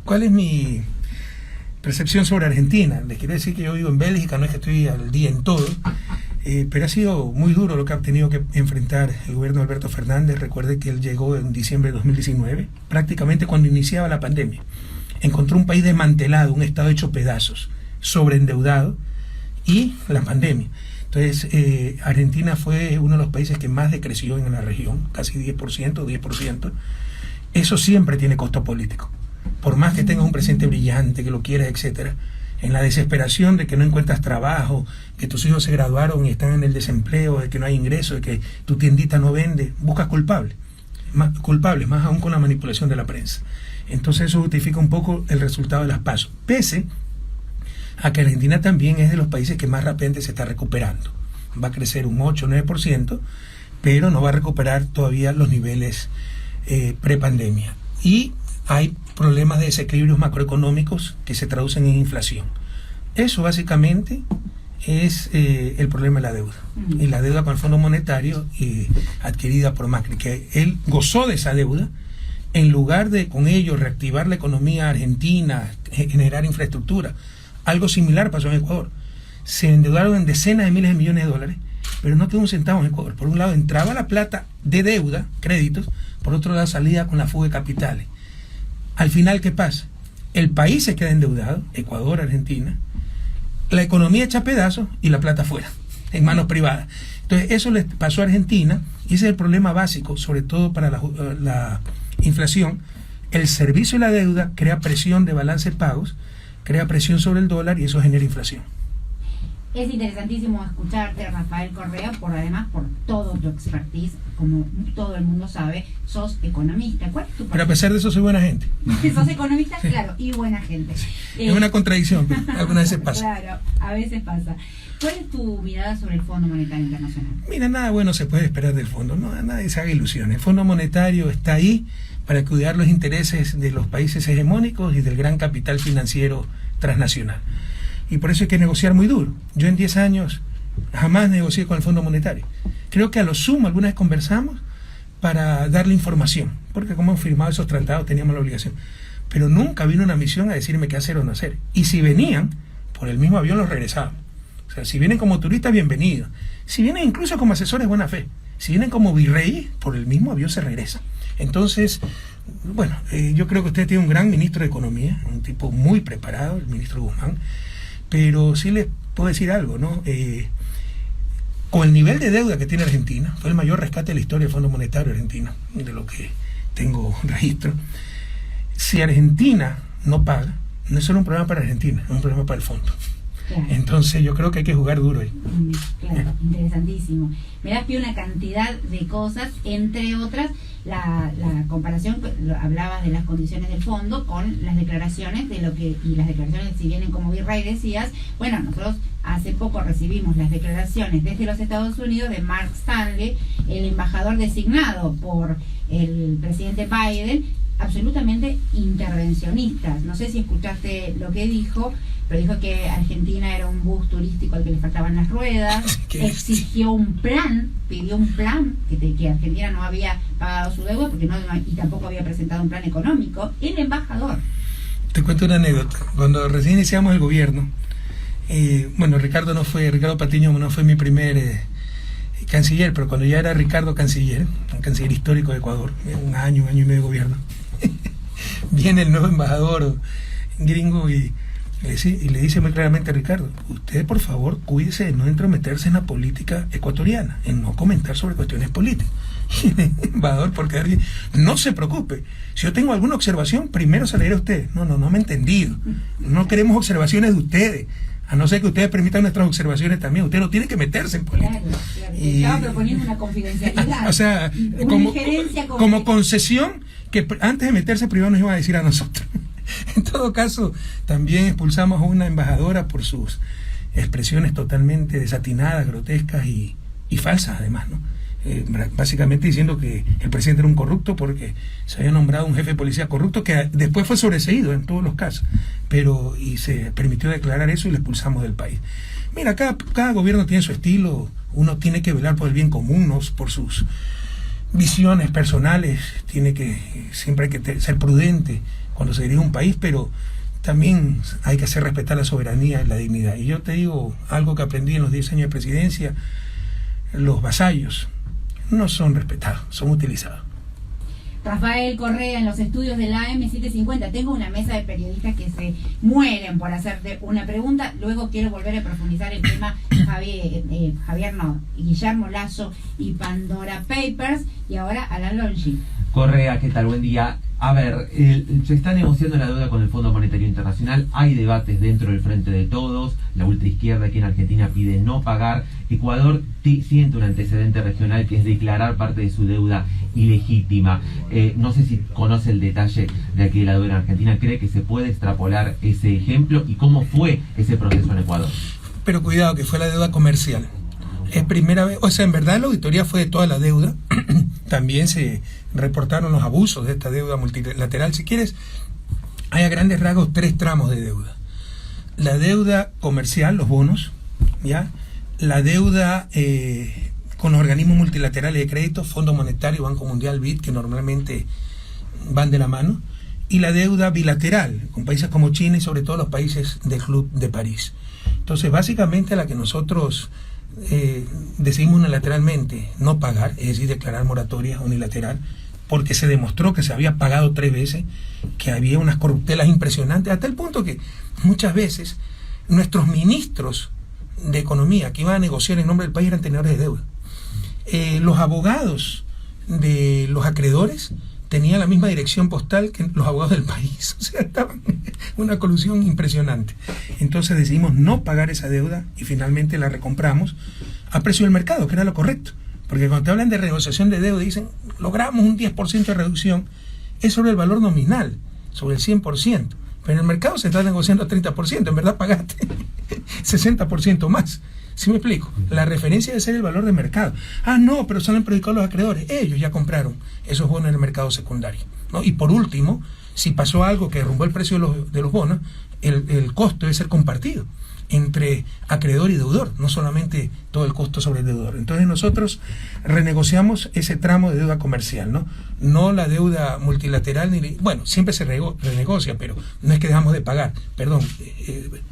¿Cuál es mi percepción sobre Argentina? Les quiero decir que yo vivo en Bélgica, no es que estoy al día en todo, pero ha sido muy duro lo que ha tenido que enfrentar el gobierno de Alberto Fernández. Recuerde que él llegó en diciembre de 2019, prácticamente cuando iniciaba la pandemia. Encontró un país desmantelado, un estado hecho pedazos, sobreendeudado, y la pandemia. Entonces, Argentina fue uno de los países que más decreció en la región, casi 10%. Eso siempre tiene costo político. Por más que tengas un presidente brillante, que lo quieras, etcétera, en la desesperación de que no encuentras trabajo, que tus hijos se graduaron y están en el desempleo, de que no hay ingresos, de que tu tiendita no vende, buscas culpables, más aún con la manipulación de la prensa. Entonces eso justifica un poco el resultado de las PASO, pese a que Argentina también es de los países que más rápidamente se está recuperando. Va a crecer un 8 o 9%, pero no va a recuperar todavía los niveles prepandemia. Y hay problemas de desequilibrios macroeconómicos que se traducen en inflación. Eso básicamente es el problema de la deuda. Y la deuda con el Fondo Monetario adquirida por Macri, que él gozó de esa deuda, en lugar de con ello reactivar la economía argentina, generar infraestructura. Algo similar pasó en Ecuador. Se endeudaron en decenas de miles de millones de dólares, pero no quedó un centavo en Ecuador. Por un lado entraba la plata de deuda, créditos, por otro lado salía con la fuga de capitales. Al final, ¿qué pasa? El país se queda endeudado, Ecuador, Argentina, la economía echa pedazos y la plata fuera, en manos privadas. Entonces eso le pasó a Argentina, y ese es el problema básico, sobre todo para la inflación. El servicio y la deuda crea presión de balance de pagos, crea presión sobre el dólar y eso genera inflación. Es interesantísimo escucharte, Rafael Correa, además por todo tu expertise, como todo el mundo sabe, sos economista. ¿Cuál es tu Pero a pesar de eso soy buena gente. ¿Sos economista? Sí. Claro, y buena gente. Sí. Es una contradicción, pero algunas veces pasa. Claro, a veces pasa. ¿Cuál es tu mirada sobre el Fondo Monetario Internacional? Mira, nada bueno se puede esperar del fondo, no, nadie se haga ilusiones. El Fondo Monetario está ahí para cuidar los intereses de los países hegemónicos y del gran capital financiero transnacional. Y por eso hay que negociar muy duro. Yo en 10 años jamás negocié con el Fondo Monetario. Creo que a lo sumo alguna vez conversamos para darle información, porque como hemos firmado esos tratados teníamos la obligación. Pero nunca vino una misión a decirme qué hacer o no hacer. Y si venían, por el mismo avión los regresábamos. O sea, si vienen como turistas, bienvenidos. Si vienen incluso como asesores buena fe. Si vienen como virreyes, por el mismo avión se regresan. Entonces, bueno, yo creo que usted tiene un gran ministro de Economía, un tipo muy preparado, el ministro Guzmán, pero sí les puedo decir algo, ¿no? Con el nivel de deuda que tiene Argentina, fue el mayor rescate de la historia del Fondo Monetario argentino, de lo que tengo registro. Si Argentina no paga, no es solo un problema para Argentina, es un problema para el fondo. Claro. Entonces yo creo que hay que jugar duro ahí. Claro, interesantísimo. Me das pie una cantidad de cosas, entre otras la comparación, hablabas de las condiciones del fondo con las declaraciones de lo que, y las declaraciones, si vienen como virrey decías, bueno, nosotros hace poco recibimos las declaraciones desde los Estados Unidos de Mark Stanley, el embajador designado por el presidente Biden, absolutamente intervencionistas. No sé si escuchaste lo que dijo, pero dijo que Argentina era un bus turístico al que le faltaban las ruedas, exigió un plan, pidió un plan, que Argentina no había pagado su deuda porque y tampoco había presentado un plan económico, el embajador. Te cuento una anécdota. Cuando recién iniciamos el gobierno, bueno, Ricardo Patiño no fue mi primer canciller, pero cuando ya era Ricardo canciller, un canciller histórico de Ecuador, un año y medio de gobierno, viene el nuevo embajador gringo y le dice muy claramente a Ricardo: usted por favor cuídese de no entrometerse en la política ecuatoriana, en no comentar sobre cuestiones políticas. Y el embajador, por quedar bien, no se preocupe, si yo tengo alguna observación primero se la diré a usted. No me ha entendido, no queremos observaciones de ustedes, a no ser que ustedes permitan nuestras observaciones también. Usted no tiene que meterse en política. Claro. Estaba proponiendo una confidencialidad, o sea, como concesión, que antes de meterse primero nos iba a decir a nosotros. En todo caso, también expulsamos a una embajadora por sus expresiones totalmente desatinadas, grotescas y falsas además, ¿no? Básicamente diciendo que el presidente era un corrupto porque se había nombrado un jefe de policía corrupto que después fue sobreseído en todos los casos, y se permitió declarar eso y le expulsamos del país. Mira, cada gobierno tiene su estilo, uno tiene que velar por el bien común, no por sus visiones personales, siempre hay que ser prudente, cuando se dirige un país, pero también hay que hacer respetar la soberanía y la dignidad. Y yo te digo algo que aprendí en los 10 años de presidencia: los vasallos no son respetados, son utilizados. Rafael Correa, en los estudios de la AM750. Tengo una mesa de periodistas que se mueren por hacerte una pregunta. Luego quiero volver a profundizar el tema Guillermo Lasso y Pandora Papers. Y ahora Alan Longi. Correa, ¿qué tal? Buen día. A ver, se está negociando la deuda con el Fondo Monetario Internacional, hay debates dentro del Frente de Todos, la ultraizquierda aquí en Argentina pide no pagar, Ecuador siente un antecedente regional que es declarar parte de su deuda ilegítima. No sé si conoce el detalle de aquí de la deuda en Argentina, ¿cree que se puede extrapolar ese ejemplo y cómo fue ese proceso en Ecuador? Pero cuidado, que fue la deuda comercial. Es primera vez, o sea, en verdad la auditoría fue de toda la deuda. También se reportaron los abusos de esta deuda multilateral. Si quieres, hay a grandes rasgos 3 tramos de deuda: la deuda comercial, los bonos, ¿ya? La deuda con los organismos multilaterales de crédito, Fondo Monetario, Banco Mundial, BID, que normalmente van de la mano, y la deuda bilateral con países como China y sobre todo los países del Club de París. Entonces, básicamente la que nosotros decidimos unilateralmente no pagar, es decir, declarar moratoria unilateral, porque se demostró que se había pagado 3 veces, que había unas corruptelas impresionantes, hasta el punto que muchas veces nuestros ministros de Economía que iban a negociar en nombre del país eran tenedores de deuda. Los abogados de los acreedores tenían la misma dirección postal que los abogados del país. O sea, estaban una colusión impresionante. Entonces decidimos no pagar esa deuda y finalmente la recompramos a precio del mercado, que era lo correcto. Porque cuando te hablan de renegociación de deuda, dicen, logramos un 10% de reducción, es sobre el valor nominal, sobre el 100%. Pero en el mercado se está negociando a 30%, en verdad pagaste 60% más. ¿Sí me explico? La referencia debe ser el valor de mercado. Ah, no, pero son perjudicados los acreedores. Ellos ya compraron esos bonos en el mercado secundario, ¿no? Y por último, si pasó algo que derrumbó el precio de los bonos, el costo debe ser compartido entre acreedor y deudor, no solamente todo el costo sobre el deudor. Entonces nosotros renegociamos ese tramo de deuda comercial, no la deuda multilateral, bueno, siempre se renegocia, pero no es que dejamos de pagar,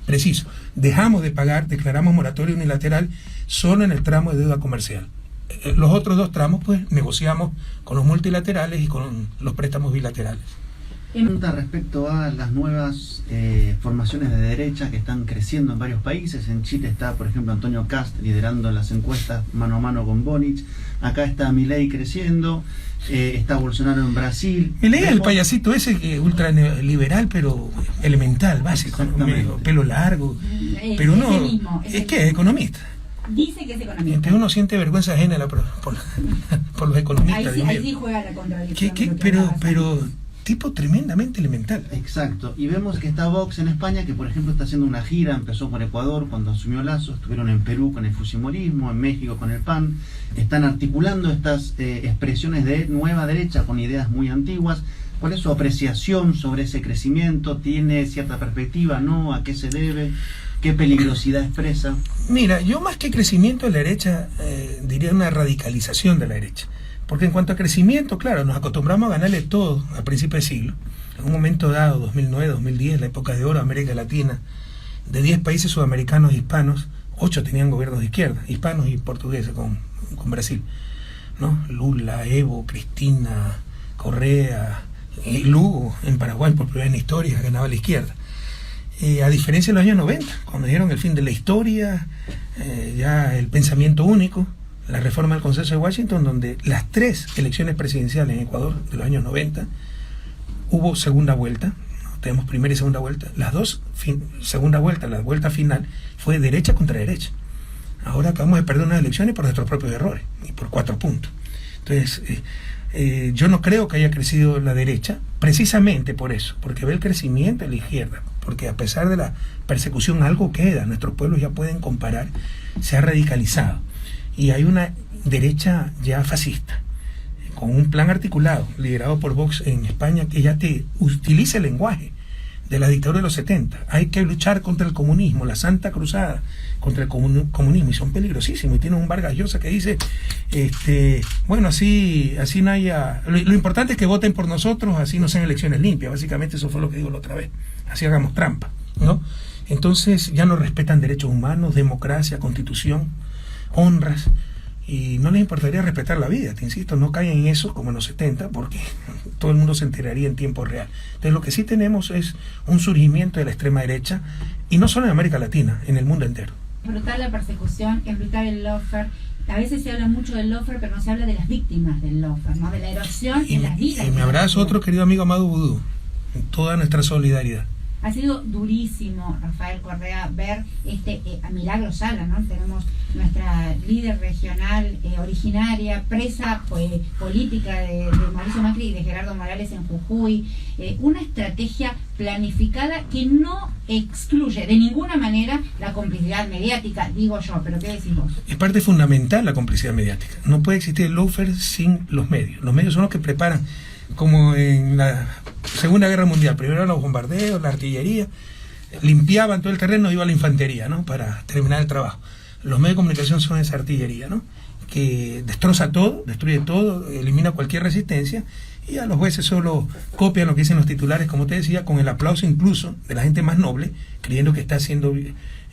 preciso, dejamos de pagar, declaramos moratoria unilateral solo en el tramo de deuda comercial. Los otros 2 tramos, pues, negociamos con los multilaterales y con los préstamos bilaterales. Pregunta respecto a las nuevas formaciones de derecha que están creciendo en varios países. En Chile está, por ejemplo, Antonio Kast liderando las encuestas mano a mano con Boric. Acá está Milei creciendo. Está Bolsonaro en Brasil. Milei es el payasito ese que ultraliberal, pero elemental, básico, ¿no? Pelo largo. Pero uno es que es economista. Dice que es economista. Entonces uno siente vergüenza ajena por los economistas. Ahí sí juega la contradicción. Pero tipo tremendamente elemental. Exacto. Y vemos que está Vox en España, que por ejemplo está haciendo una gira, empezó por Ecuador cuando asumió Lasso, estuvieron en Perú con el fujimorismo, en México con el PAN, están articulando estas expresiones de nueva derecha con ideas muy antiguas. ¿Cuál es su apreciación sobre ese crecimiento? ¿Tiene cierta perspectiva? ¿No? ¿A qué se debe? ¿Qué peligrosidad expresa? Mira, yo más que crecimiento de la derecha, diría una radicalización de la derecha. Porque en cuanto a crecimiento, claro, nos acostumbramos a ganarle todo a principios de siglo. En un momento dado, 2009, 2010, la época de oro de América Latina, de 10 países sudamericanos e hispanos, 8 tenían gobiernos de izquierda, hispanos y portugueses con Brasil, ¿no? Lula, Evo, Cristina, Correa, y Lugo en Paraguay, por primera vez en la historia, ganaba la izquierda. A diferencia de los años 90, cuando dieron el fin de la historia, ya el pensamiento único, la reforma del Consenso de Washington, donde las 3 elecciones presidenciales en Ecuador de los años 90 hubo segunda vuelta, ¿no? Tenemos primera y segunda vuelta, las 2 segunda vuelta, la vuelta final fue derecha contra derecha. Ahora acabamos de perder unas elecciones por nuestros propios errores y por 4 puntos. Entonces yo no creo que haya crecido la derecha precisamente por eso, porque ve el crecimiento de la izquierda, porque a pesar de la persecución algo queda, nuestros pueblos ya pueden comparar, se ha radicalizado. Y hay una derecha ya fascista, con un plan articulado, liderado por Vox en España, que ya te utiliza el lenguaje de la dictadura de los 70. Hay que luchar contra el comunismo, la Santa Cruzada contra el comunismo, y son peligrosísimos. Y tienen un Vargas Llosa que dice, bueno, así no haya... Lo importante es que voten por nosotros, así no sean elecciones limpias. Básicamente eso fue lo que digo la otra vez. Así hagamos trampa, ¿no? Entonces ya no respetan derechos humanos, democracia, constitución, honras, y no les importaría respetar la vida, te insisto, no caigan en eso como en los 70, porque todo el mundo se enteraría en tiempo real. Entonces lo que sí tenemos es un surgimiento de la extrema derecha, y no solo en América Latina, en el mundo entero. Es brutal la persecución, es brutal el lawfare. A veces se habla mucho del lawfare, pero no se habla de las víctimas del lawfare, ¿no? De la erosión en las vidas. Y me abrazo otro querido amigo Amado Vudú, toda nuestra solidaridad. Ha sido durísimo, Rafael Correa, ver a Milagro Sala, ¿no? Tenemos nuestra líder regional originaria, presa política de Mauricio Macri y de Gerardo Morales en Jujuy. Una estrategia planificada que no excluye de ninguna manera la complicidad mediática, digo yo, pero ¿qué decís vos? Es parte fundamental la complicidad mediática. No puede existir el lawfare sin los medios. Los medios son los que preparan, como en la Segunda Guerra Mundial, primero los bombardeos, la artillería, limpiaban todo el terreno, iba la infantería, ¿no? Para terminar el trabajo. Los medios de comunicación son esa artillería, ¿no? Que destroza todo, destruye todo, elimina cualquier resistencia, y a los jueces solo copian lo que dicen los titulares, como te decía, con el aplauso incluso de la gente más noble, creyendo que está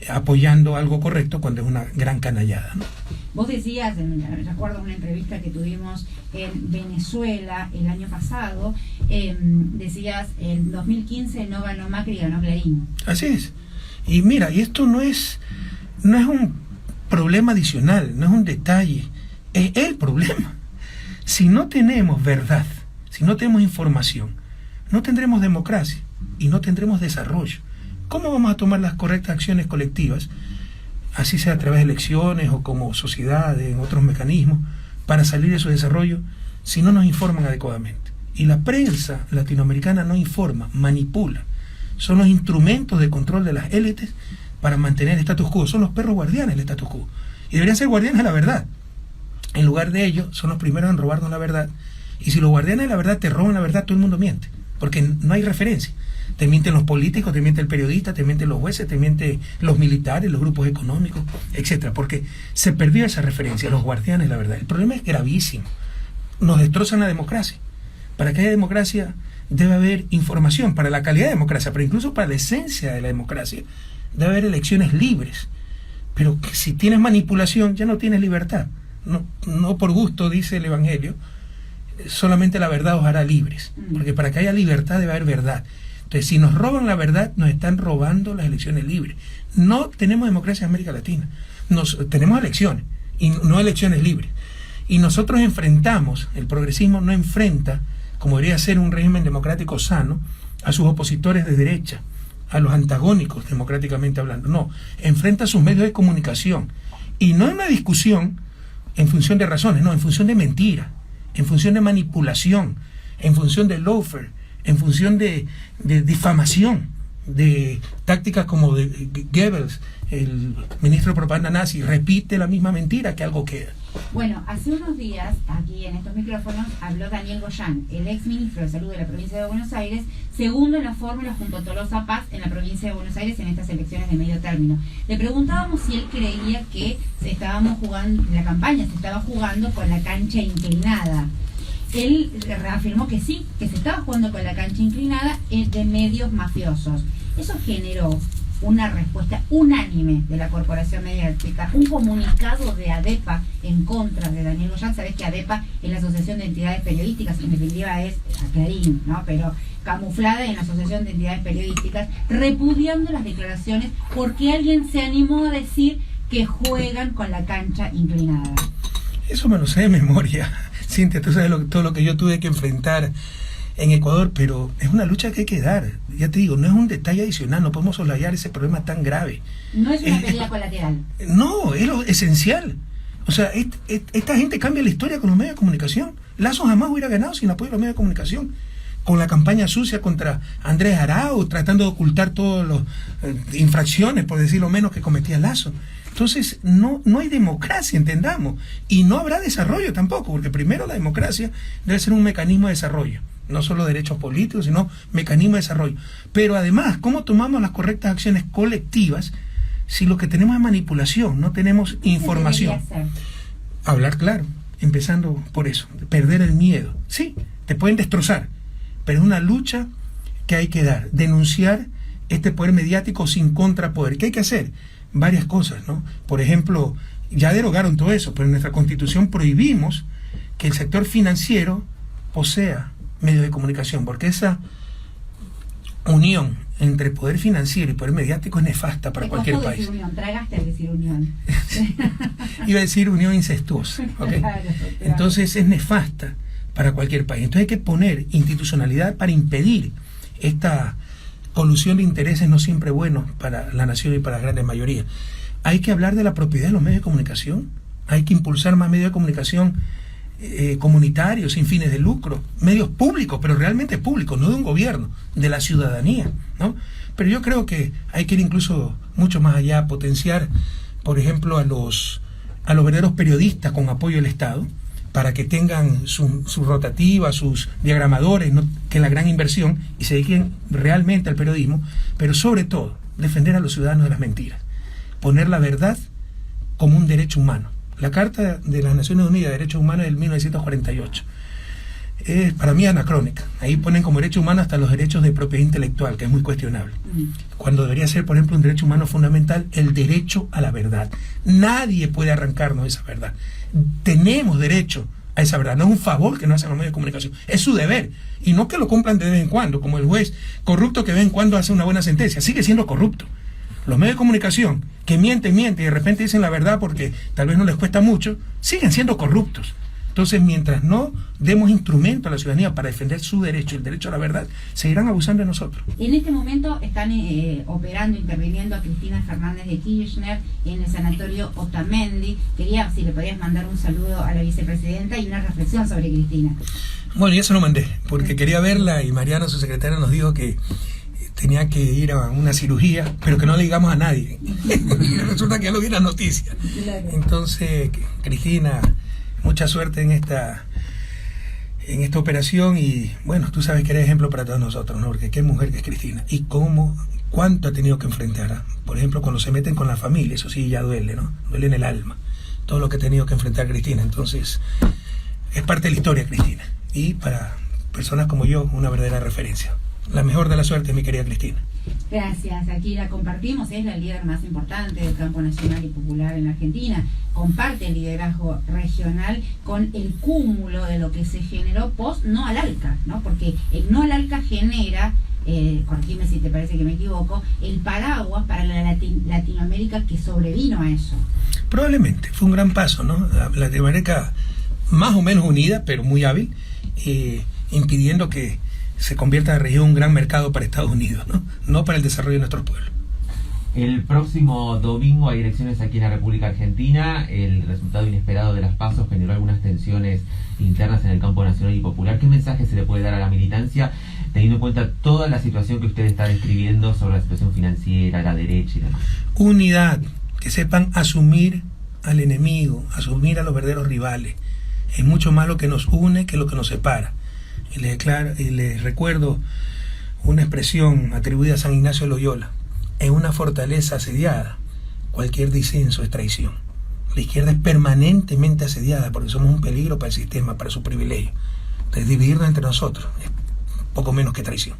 apoyando algo correcto cuando es una gran canallada, ¿no? Vos decías, recuerdo una entrevista que tuvimos en Venezuela el año pasado, decías, en 2015 no ganó Macri, ganó Clarín. Así es. Y mira, y esto no es un problema adicional, no es un detalle, es el problema. Si no tenemos verdad, si no tenemos información, no tendremos democracia y no tendremos desarrollo. ¿Cómo vamos a tomar las correctas acciones colectivas, así sea a través de elecciones o como sociedad, en otros mecanismos, para salir de su desarrollo, si no nos informan adecuadamente? Y la prensa latinoamericana no informa, manipula. Son los instrumentos de control de las élites para mantener el status quo. Son los perros guardianes del status quo. Y deberían ser guardianes de la verdad. En lugar de ello, son los primeros en robarnos la verdad. Y si los guardianes de la verdad te roban la verdad, todo el mundo miente. Porque no hay referencia. Te mienten los políticos, te miente el periodista, te mienten los jueces, te mienten los militares, los grupos económicos, etcétera. Porque se perdió esa referencia, los guardianes de la verdad. El problema es gravísimo. Nos destrozan la democracia. Para que haya democracia debe haber información, para la calidad de democracia, pero incluso para la esencia de la democracia. Debe haber elecciones libres. Pero que si tienes manipulación, ya no tienes libertad. No por gusto, dice el Evangelio, solamente la verdad os hará libres. Porque para que haya libertad debe haber verdad. Entonces, si nos roban la verdad, nos están robando las elecciones libres. No tenemos democracia en América Latina. Tenemos elecciones, y no elecciones libres. Y nosotros enfrentamos, el progresismo no enfrenta, como debería ser un régimen democrático sano, a sus opositores de derecha, a los antagónicos democráticamente hablando. No, enfrenta a sus medios de comunicación. Y no en una discusión en función de razones, no, en función de mentira, en función de manipulación, en función de lawfare, en función de difamación, de tácticas como de Goebbels, el ministro de propaganda nazi, repite la misma mentira que algo queda. Bueno, hace unos días, aquí en estos micrófonos, habló Daniel Goyán, el ex ministro de Salud de la provincia de Buenos Aires, segundo en la fórmula junto a Tolosa Paz en la provincia de Buenos Aires en estas elecciones de medio término. Le preguntábamos si él creía que la campaña se estaba jugando con la cancha inclinada. Él reafirmó que sí, que se estaba jugando con la cancha inclinada de medios mafiosos. Eso generó una respuesta unánime de la corporación mediática, un comunicado de ADEPA en contra de Daniel Goyán. Sabés que ADEPA es la Asociación de Entidades Periodísticas, en definitiva es a Clarín, ¿no? Pero camuflada en la Asociación de Entidades Periodísticas, repudiando las declaraciones porque alguien se animó a decir que juegan con la cancha inclinada. Eso me lo sé de memoria. Cintia, tú sabes todo lo que yo tuve que enfrentar en Ecuador, pero es una lucha que hay que dar. Ya te digo, no es un detalle adicional, no podemos soslayar ese problema tan grave. No es una pelea colateral. No, es lo esencial. O sea, esta gente cambia la historia con los medios de comunicación. Lazo jamás hubiera ganado sin apoyo de los medios de comunicación. Con la campaña sucia contra Andrés Arauz, tratando de ocultar todas las infracciones, por decirlo menos, que cometía Lazo. Entonces, no hay democracia, entendamos. Y no habrá desarrollo tampoco, porque primero la democracia debe ser un mecanismo de desarrollo. no solo derechos políticos, sino mecanismos de desarrollo. Pero además, ¿cómo tomamos las correctas acciones colectivas si lo que tenemos es manipulación, no tenemos información? Hablar claro, empezando por eso, perder el miedo. Sí, te pueden destrozar, pero es una lucha que hay que dar, denunciar este poder mediático sin contrapoder. ¿Qué hay que hacer? Varias cosas, ¿no? Por ejemplo, ya derogaron todo eso, pero en nuestra Constitución prohibimos que el sector financiero posea medios de comunicación, porque esa unión entre poder financiero y poder mediático es nefasta para cualquier país. Unión, tragaste al decir unión. Iba a decir unión incestuosa, ¿okay? Claro. Entonces es nefasta para cualquier país. Entonces hay que poner institucionalidad para impedir esta colusión de intereses no siempre buenos para la nación y para la gran mayoría. Hay que hablar de la propiedad de los medios de comunicación, hay que impulsar más medios de comunicación comunitarios, sin fines de lucro, medios públicos, pero realmente públicos, no de un gobierno, de la ciudadanía, ¿no? Pero yo creo que hay que ir incluso mucho más allá, potenciar, por ejemplo, a los verdaderos periodistas con apoyo del Estado, para que tengan su rotativa, sus diagramadores, ¿no? Que es la gran inversión, y se dediquen realmente al periodismo, pero sobre todo, defender a los ciudadanos de las mentiras, poner la verdad como un derecho humano. La Carta de las Naciones Unidas de Derechos Humanos es del 1948. Es para mí anacrónica. Ahí ponen como derecho humano hasta los derechos de propiedad intelectual, que es muy cuestionable. Cuando debería ser, por ejemplo, un derecho humano fundamental, el derecho a la verdad. Nadie puede arrancarnos esa verdad. Tenemos derecho a esa verdad. No es un favor que nos hacen los medios de comunicación, es su deber. Y no que lo cumplan de vez en cuando, como el juez corrupto que de vez en cuando hace una buena sentencia. Sigue siendo corrupto. Los medios de comunicación que mienten y de repente dicen la verdad porque tal vez no les cuesta mucho, siguen siendo corruptos. Entonces, mientras no demos instrumento a la ciudadanía para defender su derecho, el derecho a la verdad, seguirán abusando de nosotros. En este momento están operando, interviniendo a Cristina Fernández de Kirchner en el sanatorio Otamendi. Quería, si le podías mandar un saludo a la vicepresidenta y una reflexión sobre Cristina. Bueno, ya se lo mandé, porque quería verla y Mariana, su secretaria, nos dijo que tenía que ir a una cirugía, pero que no le digamos a nadie. Y resulta que ya lo vi en la noticia. Entonces, Cristina, mucha suerte en esta operación, y bueno, tú sabes que eres ejemplo para todos nosotros, ¿no? Porque qué mujer que es Cristina, y cuánto ha tenido que enfrentar, ¿eh? Por ejemplo, cuando se meten con la familia, eso sí ya duele, ¿no? Duele en el alma, todo lo que ha tenido que enfrentar Cristina. Entonces, es parte de la historia, Cristina, y para personas como yo, una verdadera referencia. La mejor de la suerte, mi querida Cristina. Gracias, aquí la compartimos, es la líder más importante del campo nacional y popular en la Argentina, comparte el liderazgo regional con el cúmulo de lo que se generó post no al ALCA, ¿no? Porque el no al ALCA genera, corregime si te parece que me equivoco, el paraguas para la Latinoamérica que sobrevino a eso. Probablemente, fue un gran paso, ¿no? La Latinoamérica más o menos unida, pero muy hábil, impidiendo que se convierta la región en un gran mercado para Estados Unidos, no para el desarrollo de nuestros pueblos. El próximo domingo hay elecciones aquí en la República Argentina. El resultado inesperado de las PASO generó algunas tensiones internas en el campo nacional y popular. ¿Qué mensaje se le puede dar a la militancia, teniendo en cuenta toda la situación que usted está describiendo sobre la situación financiera, la derecha y demás? Unidad, que sepan asumir al enemigo, asumir a los verdaderos rivales. Es mucho más lo que nos une que lo que nos separa. Y les recuerdo una expresión atribuida a San Ignacio de Loyola: en una fortaleza asediada, cualquier disenso es traición. La izquierda es permanentemente asediada porque somos un peligro para el sistema, para su privilegio. Entonces, dividirnos entre nosotros es poco menos que traición.